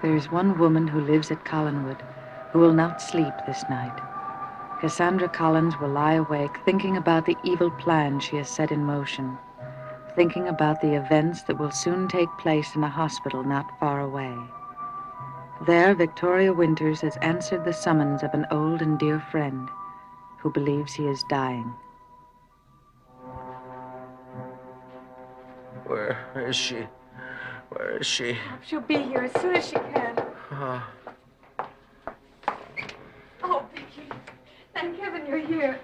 There is one woman who lives at Collinwood who will not sleep this night. Cassandra Collins will lie awake thinking about the evil plan she has set in motion, thinking about the events that will soon take place in a hospital not far away. There, Victoria Winters has answered the summons of an old and dear friend who believes he is dying. Where is she? Where is she? She'll be here as soon as she can. Oh, Vicky. Thank heaven you're here.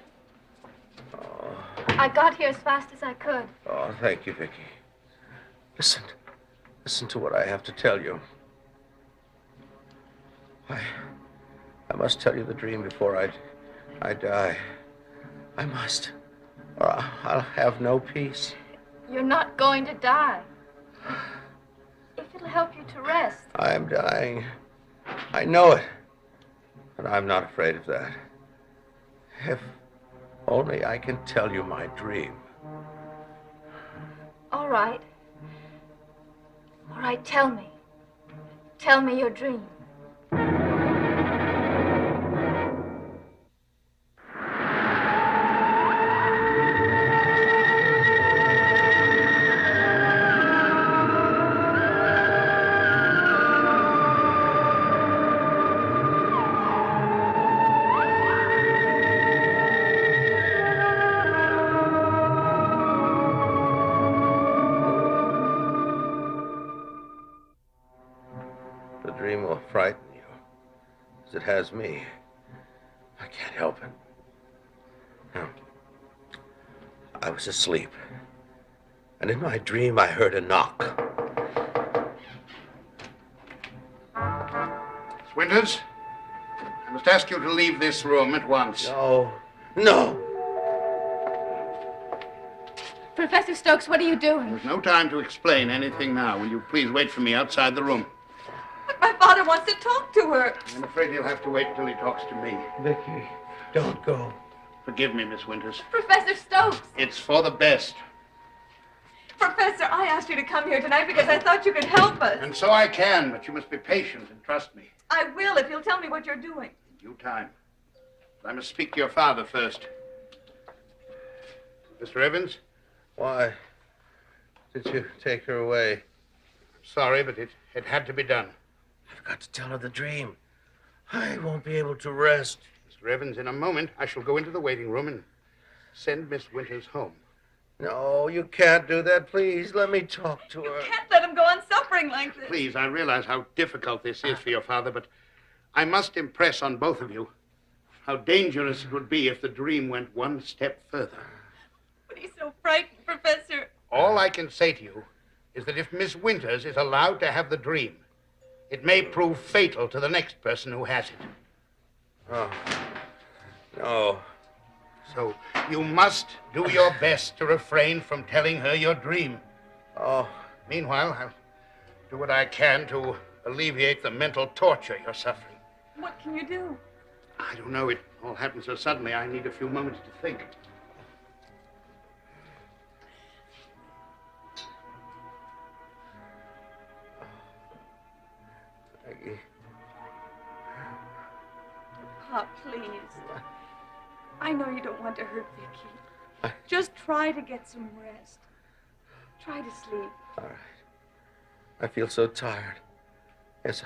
I got here as fast as I could. Oh, thank you, Vicky. Listen to what I have to tell you. I must tell you the dream before I die. I must, or I'll have no peace. You're not going to die. If it'll help you to rest. I'm dying. I know it. But I'm not afraid of that. If only I can tell you my dream. All right. All right, tell me. Tell me your dream. The dream will frighten you, as it has me. I can't help it. Now, I was asleep, and in my dream I heard a knock. Miss Winters, I must ask you to leave this room at once. No. Professor Stokes, what are you doing? There's no time to explain anything now. Will you please wait for me outside the room? But my father wants to talk to her. I'm afraid he'll have to wait until he talks to me. Vicky, don't go. Forgive me, Miss Winters. Professor Stokes! It's for the best. Professor, I asked you to come here tonight because I thought you could help us. And so I can, but you must be patient and trust me. I will if you'll tell me what you're doing. In due time. But I must speak to your father first. Mr. Evans? Why did you take her away? Sorry, but it had to be done. I've got to tell her the dream. I won't be able to rest. Mr. Evans, in a moment, I shall go into the waiting room and send Miss Winters home. No, you can't do that. Please, let me talk to her. You can't let him go on suffering like this. Please, I realize how difficult this is for your father, but I must impress on both of you how dangerous it would be if the dream went one step further. But he's so frightened, Professor. All I can say to you is that if Miss Winters is allowed to have the dream, it may prove fatal to the next person who has it. Oh, no. So you must do your best to refrain from telling her your dream. Oh. Meanwhile, I'll do what I can to alleviate the mental torture you're suffering. What can you do? I don't know. It all happened so suddenly. I need a few moments to think. Maggie. Pop, please. I know you don't want to hurt Vicky. Just try to get some rest. Try to sleep. All right. I feel so tired. Yes,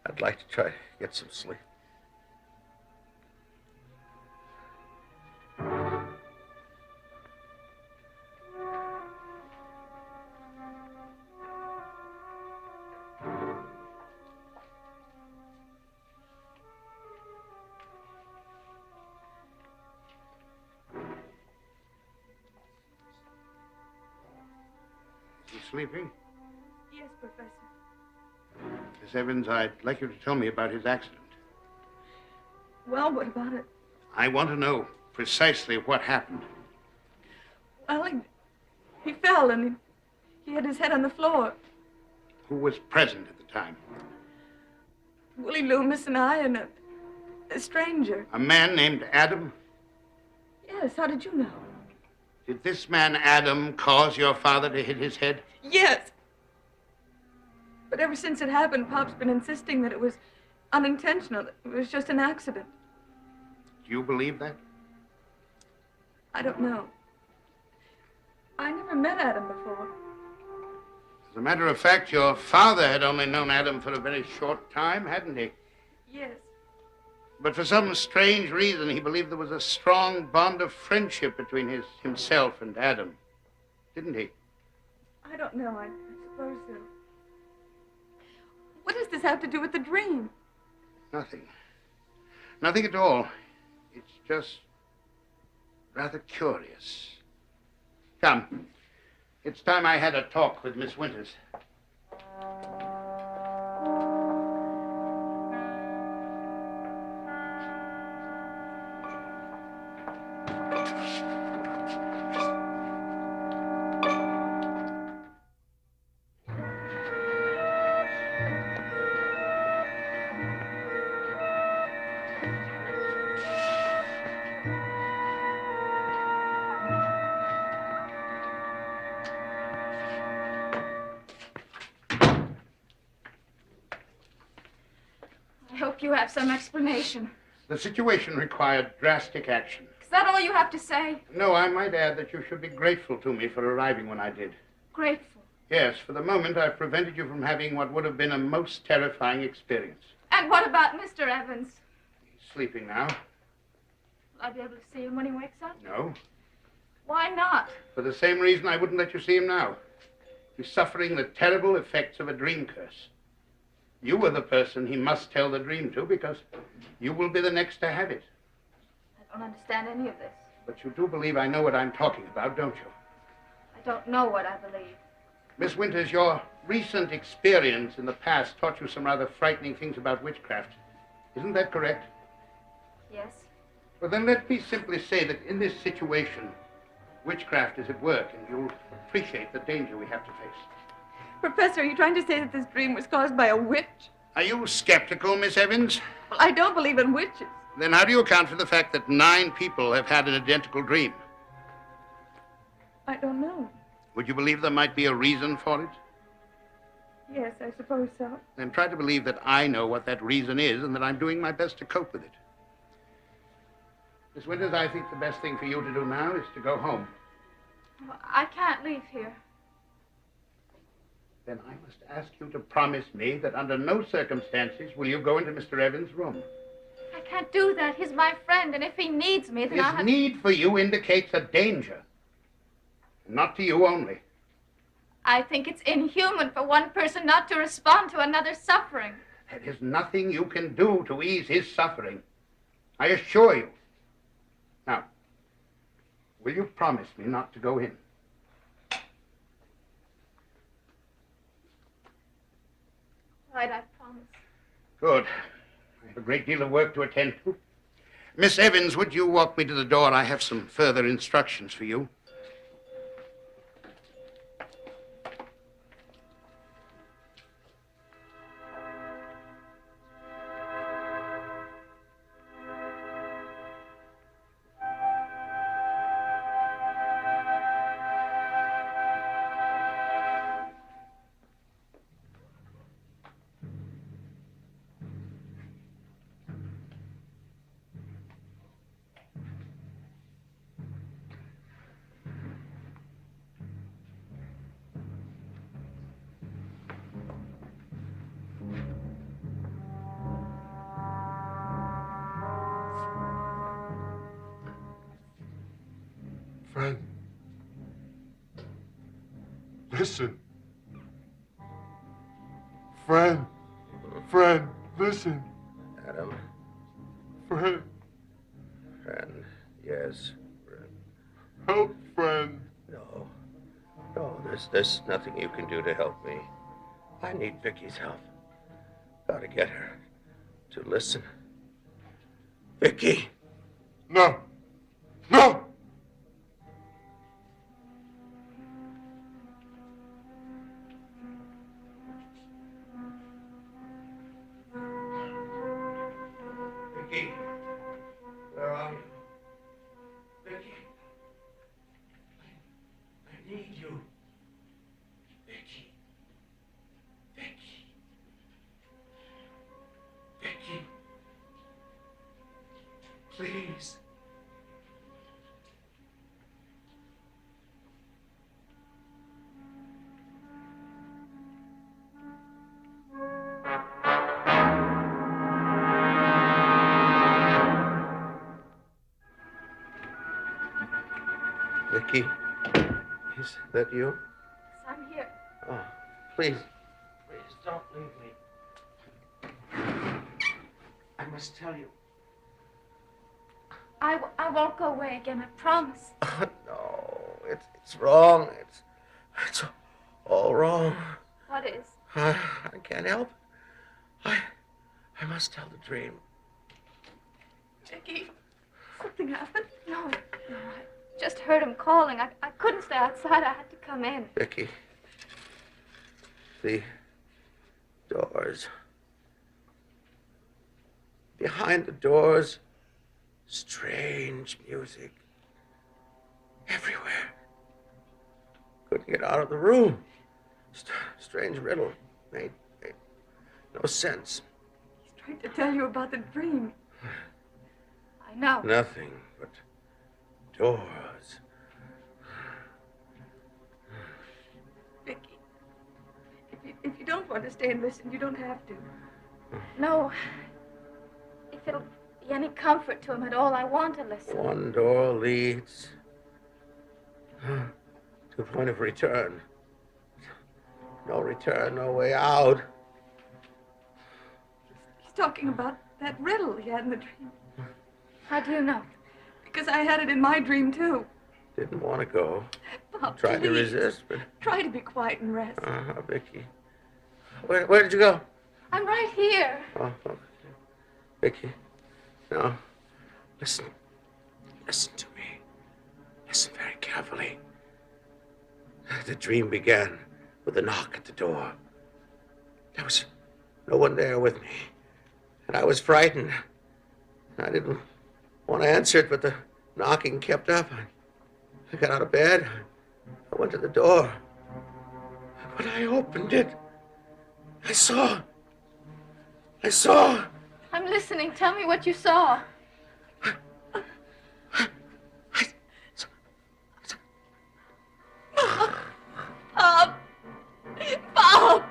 I'd like to try to get some sleep. Sleeping? Yes, Professor. Miss Evans, I'd like you to tell me about his accident. Well, what about it? I want to know precisely what happened. Well, he fell and he hit his head on the floor. Who was present at the time? Willie Loomis and I and a stranger. A man named Adam? Yes, how did you know? Did this man, Adam, cause your father to hit his head? Yes. But ever since it happened, Pop's been insisting that it was unintentional, that it was just an accident. Do you believe that? I don't know. I never met Adam before. As a matter of fact, your father had only known Adam for a very short time, hadn't he? Yes. But for some strange reason, he believed there was a strong bond of friendship between himself and Adam. Didn't he? I don't know. I suppose so. What does this have to do with the dream? Nothing. Nothing at all. It's just rather curious. Come. It's time I had a talk with Miss Winters. I hope you have some explanation. The situation required drastic action. Is that all you have to say? No, I might add that you should be grateful to me for arriving when I did. Grateful. Yes, for the moment I've prevented you from having what would have been a most terrifying experience. And what about Mr. Evans? He's sleeping now. Will I be able to see him when he wakes up? No. Why not? For the same reason I wouldn't let you see him now. He's suffering the terrible effects of a dream curse. You were the person he must tell the dream to because you will be the next to have it. I don't understand any of this. But you do believe I know what I'm talking about, don't you? I don't know what I believe. Miss Winters, your recent experience in the past taught you some rather frightening things about witchcraft. Isn't that correct? Yes. Well, then let me simply say that in this situation, witchcraft is at work, and you'll appreciate the danger we have to face. Professor, are you trying to say that this dream was caused by a witch? Are you skeptical, Miss Evans? Well, I don't believe in witches. Then how do you account for the fact that 9 people have had an identical dream? I don't know. Would you believe there might be a reason for it? Yes, I suppose so. Then try to believe that I know what that reason is and that I'm doing my best to cope with it. Miss Winters, I think the best thing for you to do now is to go home. Well, I can't leave here. Then I must ask you to promise me that under no circumstances will you go into Mr. Evans' room. I can't do that. He's my friend, and if he needs me, then I'll His have... need for you indicates a danger. And not to you only. I think it's inhuman for one person not to respond to another's suffering. There is nothing you can do to ease his suffering. I assure you. Now, will you promise me not to go in? Right, I promise. Good. I have a great deal of work to attend to. Miss Evans, would you walk me to the door? I have some further instructions for you. Friend, listen. Friend, listen. Adam, Friend, friend, yes, friend. help, friend. No, there's nothing you can do to help me. I need Vicky's help. Gotta get her to listen. Vicky! No, no! Vicky! Where are you? Vicky! I need you. Vicky! Vicky! Vicky, is that you? Yes, I'm here. Oh, please don't leave me. I must tell you. I won't go away again, I promise. Oh, no, it's wrong. It's all wrong. What is? I can't help it. I must tell the dream. Vicky, something happened? No, I just heard him calling. I couldn't stay outside. I had to come in. Vicky, the doors. Behind the doors, strange music. Everywhere. Couldn't get out of the room. Strange riddle. Made no sense. He's trying to tell you about the dream. I know. Nothing but doors. Vicky, if you don't want to stay and listen, you don't have to. No. If it'll be any comfort to him at all, I want to listen. One door leads to the point of return. No return, no way out. He's talking about that riddle he had in the dream. How do you know? Because I had it in my dream, too. Didn't want to go. Bob, Tried to please. resist, but... Try to be quiet and rest. Vicky. Where did you go? I'm right here. Oh, Vicky. No. Listen. Listen to me. Listen very carefully. The dream began with a knock at the door. There was no one there with me. And I was frightened. I didn't want to answer it, but the knocking kept up. I got out of bed. I went to the door. When I opened it, I saw. I'm listening. Tell me what you saw. Bob!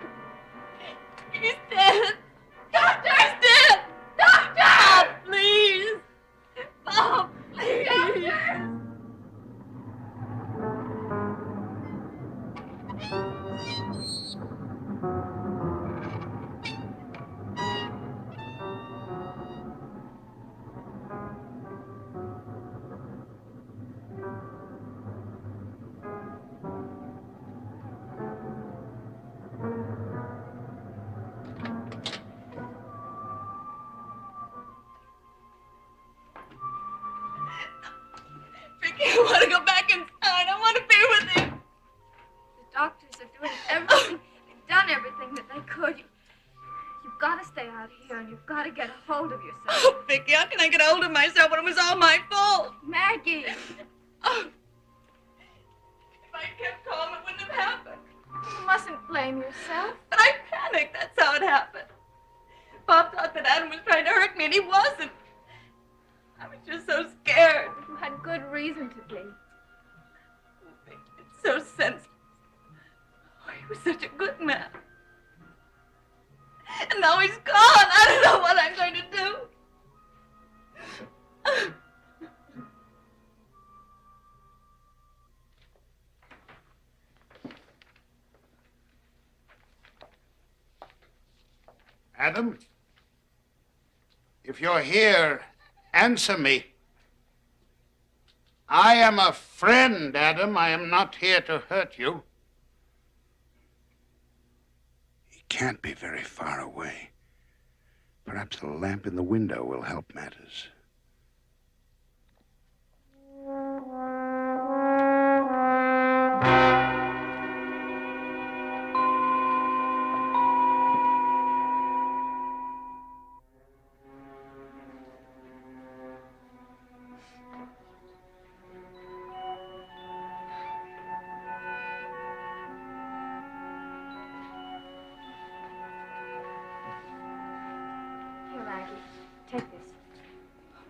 He's dead! Doctor's dead! Doctor! Bob, please! Bob, please! Doctor! Vicky, I want to go back inside. I want to be with him. The doctors are doing everything. They've done everything that they could. You've got to stay out here, and you've got to get a hold of yourself. Oh, Vicky, how can I get a hold of myself when it was all my fault? Maggie! Oh. If I kept calm, it wouldn't have happened. You mustn't blame yourself. But I panicked. That's how it happened. Bob thought that Adam was trying to hurt me, and he wasn't. I was just so scared. You had good reason to be. Oh, Vicky, it's so senseless. Oh, he was such a good man. And now he's gone. I don't know what I'm going to do. Adam, if you're here, answer me. I am a friend, Adam. I am not here to hurt you. He can't be very far away. Perhaps the lamp in the window will help matters. Here, Maggie. Take this.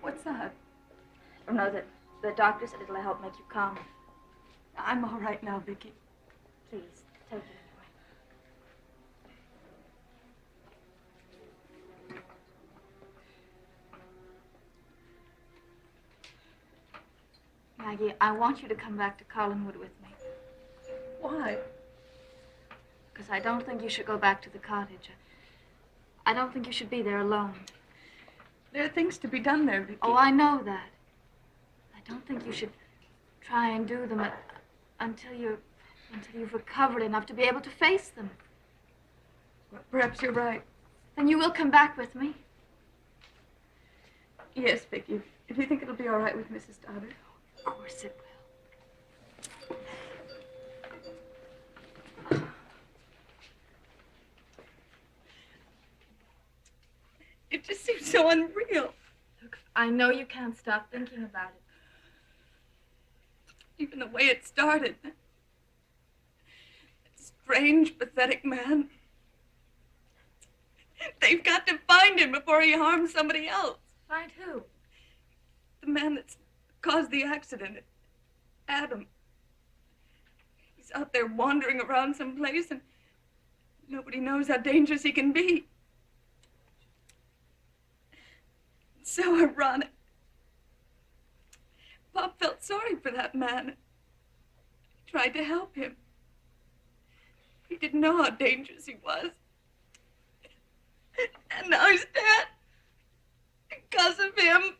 What's that? I don't know that the doctor said it'll help make you calm. I'm all right now, Vicky. Please, take it anyway. Maggie, I want you to come back to Collinwood with me. Why? Because I don't think you should go back to the cottage. I don't think you should be there alone. There are things to be done there, Vicky. Oh, I know that. I don't think you should try and do them until you've recovered enough to be able to face them. Well, perhaps you're right. Then you will come back with me. Yes, Vicky. If you think it'll be all right with Mrs. Stoddard. Of course it will. It just seems so unreal. Look, I know you can't stop thinking about it. Even the way it started. That strange, pathetic man. They've got to find him before he harms somebody else. Find who? The man that's caused the accident. Adam. He's out there wandering around someplace and nobody knows how dangerous he can be. It's so ironic. Pop felt sorry for that man. He tried to help him. He didn't know how dangerous he was. And now he's dead. Because of him.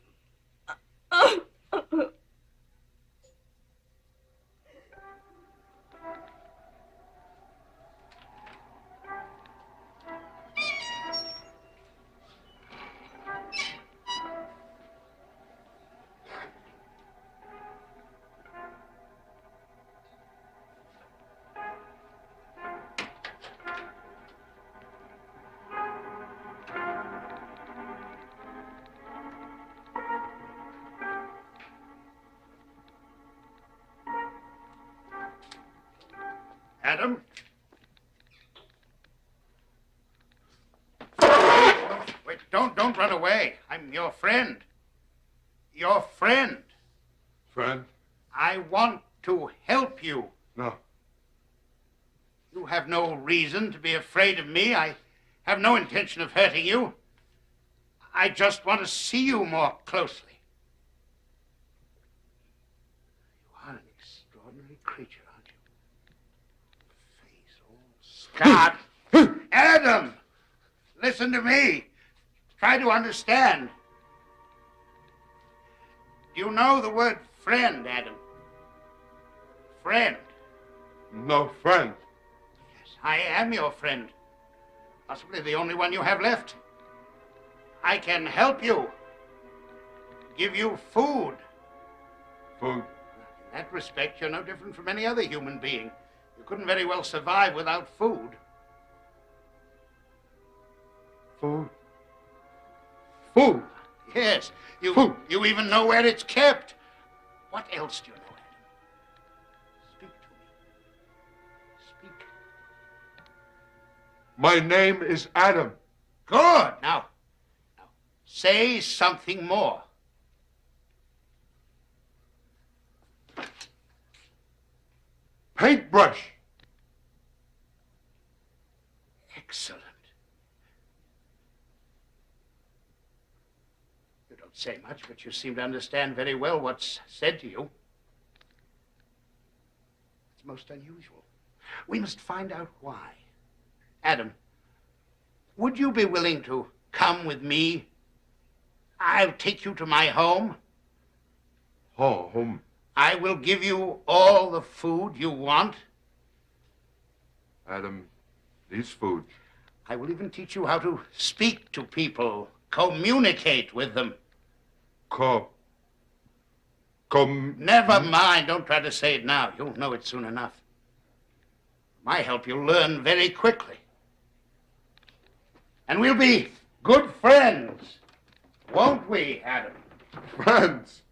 Adam? Wait, don't run away. I'm your friend. Your friend. Friend? I want to help you. No. You have no reason to be afraid of me. I have no intention of hurting you. I just want to see you more closely. You are an extraordinary creature, aren't you? Face all scarred. Adam! Listen to me. Try to understand. Do you know the word friend, Adam? Friend. No friend. Yes, I am your friend. Possibly the only one you have left. I can help you. Give you food. Food. In that respect, you're no different from any other human being. You couldn't very well survive without food. Food. Food. Yes, Food. you even know where it's kept. What else do you know, Adam? Speak to me. Speak. My name is Adam. Good. Now, say something more. Paintbrush. Excellent. You don't say much, but you seem to understand very well what's said to you. It's most unusual. We must find out why. Adam, would you be willing to come with me? I'll take you to my home. Home. I will give you all the food you want. Adam, these food. I will even teach you how to speak to people, communicate with them. Never Never mind. Don't try to say it now. You'll know it soon enough. With my help, you'll learn very quickly. And we'll be good friends, won't we, Adam? friends.